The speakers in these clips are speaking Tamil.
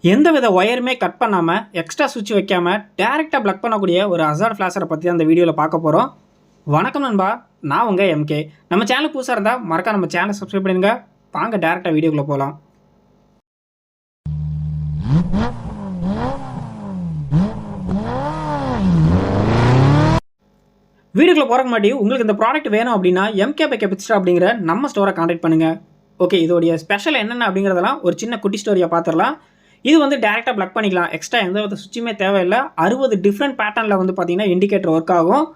எந்தவித ஒயருமே கட் பண்ணாமல் எக்ஸ்ட்ரா சுவிட்ச் வைக்காமல் டேரெக்டாக ப்ளக் பண்ணக்கூடிய ஒரு ஹசார்ட் ஃப்ளாஷரை பற்றி தான் இந்த வீடியோவில் பார்க்க போகிறோம். வணக்கம் நண்பா, நான் உங்கள் எம்கே. நம்ம சேனல் புதுசாக இருந்தால் மறக்காம நம்ம சேனலை சப்ஸ்கிரைப் பண்ணுங்க. வாங்க டேரெக்டாக வீடியோக்குள்ளே போகலாம். வீடியோக்குள்ளே போகிறக்கு முன்னாடி உங்களுக்கு இந்த ப்ராடக்ட் வேணும் அப்படின்னா எம்கே பை கெபிஸ்டா அப்படிங்கிற நம்ம ஸ்டோரை கான்டாக்ட் பண்ணுங்கள். ஓகே, இதோடைய ஸ்பெஷல் என்னென்ன அப்படிங்கிறதெல்லாம் ஒரு சின்ன குட்டி ஸ்டோரியை பார்த்துடலாம். இது வந்து டேரெக்டாக ப்ளக் பண்ணிக்கலாம். எக்ஸ்ட்ரா எந்த வித சுவிட்சுமே தேவையில்லை. 60 டிஃப்ரெண்ட் பேட்டர்னில் வந்து பார்த்தீங்கன்னா இண்டிகேட்டர் ஒர்க் ஆகும்.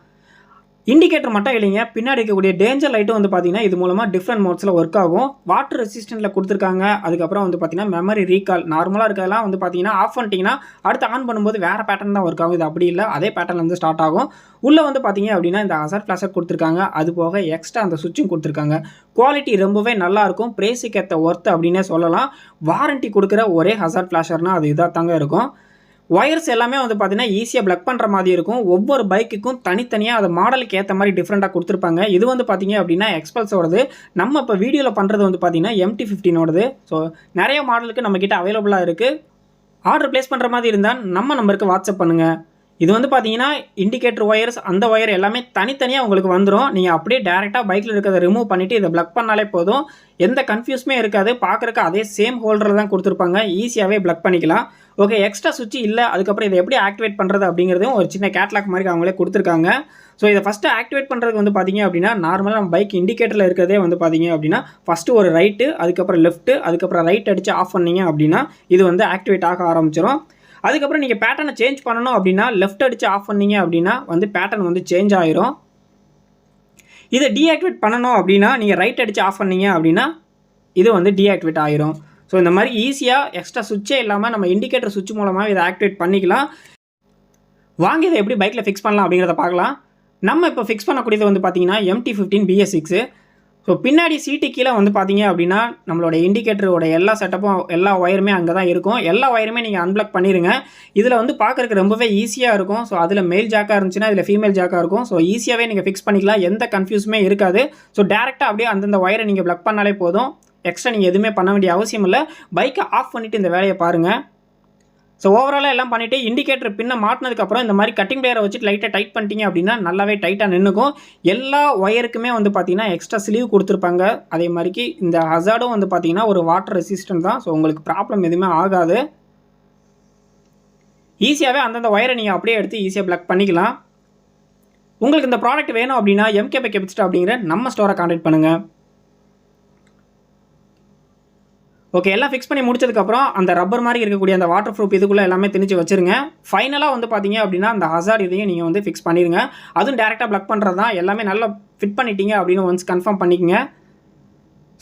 இண்டிகேட்டர் மட்டும் இல்லைங்க, பின்னாடி இருக்கக்கூடிய டேஞ்சர் லைட்டும் வந்து பார்த்தீங்கன்னா இது மூலமாக டிஃப்ரெண்ட் மோட்ஸில் ஒர்க் ஆகும். வாட்டர் ரெசிஸ்டண்ட்டில் கொடுத்துருக்காங்க. அதுக்கப்புறம் வந்து பார்த்தீங்கன்னா மெமரி ரீகால் நார்மலாக இருக்கிறதெல்லாம் வந்து பார்த்தீங்கன்னா ஆஃப் பண்ணிட்டீங்கன்னா அடுத்து ஆன் பண்ணும்போது வேறு பேட்டர்ன் தான் ஒர்க் ஆகும். இது அப்படி இல்லை, அதே பேட்டர்னில் வந்து ஸ்டார்ட் ஆகும். உள்ளே வந்து பார்த்தீங்க அப்படின்னா இந்த ஹசார்ட் ஃப்ளாஷர் கொடுத்துருக்காங்க. அது போக எக்ஸ்ட்ரா அந்த சுவிட்சும் கொடுத்துருக்காங்க. குவாலிட்டி ரொம்பவே நல்லாயிருக்கும். ப்ரைஸுக்கு ஏற்ற ஒர்த் அப்படின்னே சொல்லலாம். வாரண்ட்டி கொடுக்குற ஒரே ஹசார்ட் ஃப்ளாஷர்னால் அது இதாக தாங்க இருக்கும். ஒயர்ஸ் எல்லாமே வந்து பார்த்தீங்கன்னா ஈஸியாக ப்ளக் பண்ணுற மாதிரி இருக்கும். ஒவ்வொரு பைக்குக்கும் தனித்தனியாக அது மாடலுக்கு ஏற்ற மாதிரி டிஃப்ரெண்ட்டாக கொடுத்துருப்பாங்க. இது வந்து பார்த்தீங்க அப்படின்னா எக்ஸ்பல்ஸோடது. நம்ம இப்போ வீடியோவில் பண்ணுறது வந்து பார்த்தீங்கன்னா MT-15ஓடது. ஸோ நிறைய மாடலுக்கு நம்மக்கிட்ட அவைலபிளாக இருக்குது. ஆர்டர் ப்ளேஸ் பண்ணுற மாதிரி இருந்தால் நம்ம நம்பருக்கு வாட்ஸ்அப் பண்ணுங்கள். இது வந்து பார்த்தீங்கன்னா இண்டிகேட்டர் ஒயர்ஸ், அந்த ஒயர் எல்லாமே தனித்தனியாக உங்களுக்கு வந்துடும். நீங்கள் அப்படியே டேரெக்டாக பைக்கில் இருக்கிறத ரிமூவ் பண்ணிவிட்டு இதை ப்ளக் பண்ணாலே போதும். எந்த கன்ஃபியூஸுமே இருக்காது. பார்க்குறக்கு அதே சேம் ஹோல்டரில் தான் கொடுத்துருப்பாங்க. ஈஸியாகவே ப்ளக் பண்ணிக்கலாம். ஓகே, எக்ஸ்ட்ரா சுவிட்ச் இல்லை. அதுக்கப்புறம் இதை எப்படி ஆக்டிவேட் பண்ணுறது அப்படிங்கிறதும் ஒரு சின்ன கேட்லாக் மாதிரி அவங்களே கொடுத்துருக்காங்க. ஸோ இதை ஃபஸ்ட்டு ஆக்டிவேட் பண்ணுறதுக்கு வந்து பார்த்தீங்க அப்படின்னா நார்மலாக நம்ம பைக் இண்டிகேட்டரில் இருக்கிறதே வந்து பார்த்தீங்க அப்படின்னா ஃபஸ்ட்டு ஒரு ரைட்டு, அதுக்கப்புறம் லெஃப்ட்டு, அதுக்கப்புறம் ரைட் அடித்து ஆஃப் பண்ணிங்க அப்படின்னா இது வந்து ஆக்டிவேட் ஆக ஆரம்பிச்சிடும். அதுக்கப்புறம் நீங்கள் பேட்டர்னை சேஞ்ச் பண்ணணும் அப்படின்னா லெஃப்ட் அடித்து ஆஃப் பண்ணிங்க அப்படின்னா வந்து பேட்டர்ன் வந்து சேஞ்ச் ஆகிரும். இதை டீஆக்டிவேட் பண்ணணும் அப்படின்னா நீங்கள் ரைட் அடித்து ஆஃப் பண்ணிங்க அப்படின்னா இது வந்து டீஆக்டிவேட் ஆகிரும். ஸோ இந்த மாதிரி ஈஸியாக எக்ஸ்ட்ரா சுவிட்சே இல்லாமல் நம்ம இண்டிகேட்டர் சுவிட்ச் மூலமாக இதை ஆக்டிவேட் பண்ணிக்கலாம். வாங்கி இதை எப்படி பைக்கில் ஃபிக்ஸ் பண்ணலாம் அப்படிங்கிறத பார்க்கலாம். நம்ம இப்போ ஃபிக்ஸ் பண்ணக்கூடியது வந்து பார்த்தீங்கன்னா MT-15 BS6. ஸோ பின்னாடி சீட்டு கீழே வந்து பார்த்தீங்க அப்படின்னா நம்மளோட இண்டிகேட்டரோட எல்லா செட்டப்பும் எல்லா ஒயருமே அங்கே தான் இருக்கும். எல்லா ஒயருமே நீங்கள் அன்பிளக் பண்ணிடுங்க. இதில் வந்து பார்க்குறதுக்கு ரொம்பவே ஈஸியாக இருக்கும். ஸோ அதில் மேல் ஜாக்காக இருந்துச்சுன்னா இதில் ஃபீமேல் ஜாக்காக இருக்கும். ஸோ ஈஸியாகவே நீங்கள் ஃபிக்ஸ் பண்ணிக்கலாம். எந்த கன்ஃபியூஸுமே இருக்காது. ஸோ டேரெக்டாக அப்படியே அந்தந்த ஒயரை நீங்கள் ப்ளக் பண்ணாலே போதும். எக்ஸ்ட்ரா நீங்கள் எதுவுமே பண்ண வேண்டிய அவசியம் இல்லை. பைக்கை ஆஃப் பண்ணிவிட்டு இந்த வேலையை பாருங்கள். ஸோ ஓவராலாக எல்லாம் பண்ணிவிட்டு இண்டிகேட்டர் பின்ன மாட்டினதுக்கப்புறம் இந்த மாதிரி கட்டிங் பிளேயரை வச்சுட்டு லைட்டாக டைட் பண்ணிட்டீங்க அப்படின்னா நல்லாவே டைட்டாக நின்றுக்கும். எல்லா ஒயருக்குமே வந்து பார்த்தீங்கன்னா எக்ஸ்ட்ரா ஸ்லீவ் கொடுத்துருப்பாங்க. அதே மாதிரிக்கு இந்த ஹசார்டும் வந்து பார்த்தீங்கன்னா ஒரு வாட்டர் ரெசிஸ்டன்ட் தான். ஸோ உங்களுக்கு ப்ராப்ளம் எதுவுமே ஆகாது. ஈஸியாகவே அந்தந்த ஒயரை நீங்கள் அப்படியே எடுத்து ஈஸியாக ப்ளக் பண்ணிக்கலாம். உங்களுக்கு இந்த ப்ராடக்ட் வேணும் அப்படின்னா எம்கே பை கெபிஸ்டா அப்படிங்கிற நம்ம ஸ்டோரை கான்டாக்ட் பண்ணுங்கள். ஓகே, எல்லாம் ஃபிக்ஸ் பண்ணி முடிச்சதுக்கப்புறம் அந்த ரப்பர் மாதிரி இருக்கக்கூடிய அந்த வாட்டர் ப்ரூஃப் இதுக்குள்ளே எல்லாமே திணிச்சு வச்சுருங்க. ஃபைனலாக வந்து பார்த்தீங்க அப்படின்னா அந்த ஹசார்ட் இதையும் நீங்கள் வந்து ஃபிக்ஸ் பண்ணிடுங்க. அதுவும் டேரெக்டாக ப்ளக் பண்ணுறது தான். எல்லாமே நல்லா ஃபிட் பண்ணிட்டீங்க அப்படின்னு ஒன்ஸ் கன்ஃபார்ம் பண்ணிக்கங்க.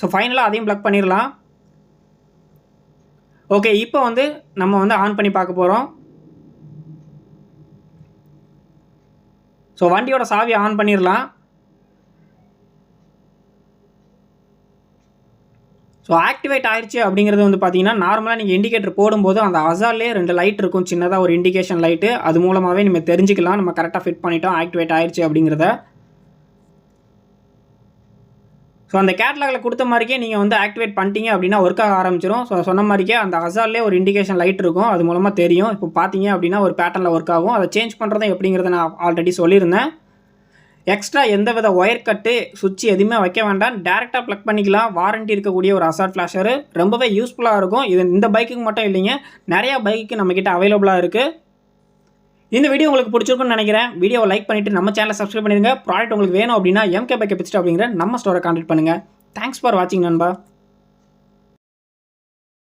ஸோ ஃபைனலாக அதையும் ப்ளக் பண்ணிடலாம். ஓகே, இப்போ வந்து நம்ம வந்து ஆன் பண்ணி பார்க்க போகிறோம். ஸோ வண்டியோட சாவியை ஆன் பண்ணிடலாம். ஸோ ஆக்டிவேட் ஆயிடுச்சு அப்படிங்கிறது வந்து பார்த்தீங்கன்னா நார்மலாக நீங்கள் இண்டிகேட்டர் போடும்போது அந்த ஹசார்ட்லேயே 2 லைட் இருக்கும். சின்னதாக ஒரு இண்டிகேஷன் லைட்டு. அது மூலமாகவே நம்ம தெரிஞ்சுக்கலாம் நம்ம கரெக்டாக ஃபிட் பண்ணிட்டோம், ஆக்டிவேட் ஆயிடுச்சு அப்படிங்கிறத. ஸோ அந்த கேட்லாகில் கொடுத்த மாதிரிக்கே நீங்கள் வந்து ஆக்டிவேட் பண்ணிட்டீங்க அப்படின்னா ஒர்க் ஆக ஆரம்பிச்சிடும். ஸோ சொன்ன மாதிரிக்கே அந்த ஹசார்ட்லேயே ஒரு இண்டிகேஷன் லைட் இருக்கும். அது மூலமாக தெரியும். இப்போ பார்த்தீங்க அப்படின்னா ஒரு பேட்டர்னில் ஒர்க் ஆகும். அதை சேஞ்ச் பண்ணுறதும் எப்படிங்கிறத நான் ஆல்ரெடி சொல்லியிருந்தேன். எக்ஸ்ட்ரா எந்த வித ஒயர் கட்டு சுவிட்ச் எதுவுமே வைக்க வேண்டாம். டேரெக்டாக ப்ளக் பண்ணிக்கலாம். வாரண்ட்டி இருக்கக்கூடிய ஒரு ஹசார்ட் ஃப்ளாஷரு ரொம்பவே யூஸ்ஃபுல்லாக இருக்கும். இது இந்த பைக்குக்கு மட்டும் இல்லைங்க, நிறையா பைக்கு நம்மக்கிட்ட அவைலபிளாக இருக்குது. இந்த வீடியோ உங்களுக்கு பிடிச்சிருக்குன்னு நினைக்கிறேன். வீடியோவை லைக் பண்ணிவிட்டு நம்ம சேனலை சப்ஸ்கிரைப் பண்ணிடுங்க. ப்ராடக்ட் உங்களுக்கு வேணும் அப்படின்னா எம்கே பை கெபிஸ்டா அப்படிங்கிற நம்ம ஸ்டோரை கான்டாக்ட் பண்ணுங்கள். தேங்க்ஸ் ஃபார் வாட்சிங் நண்பா.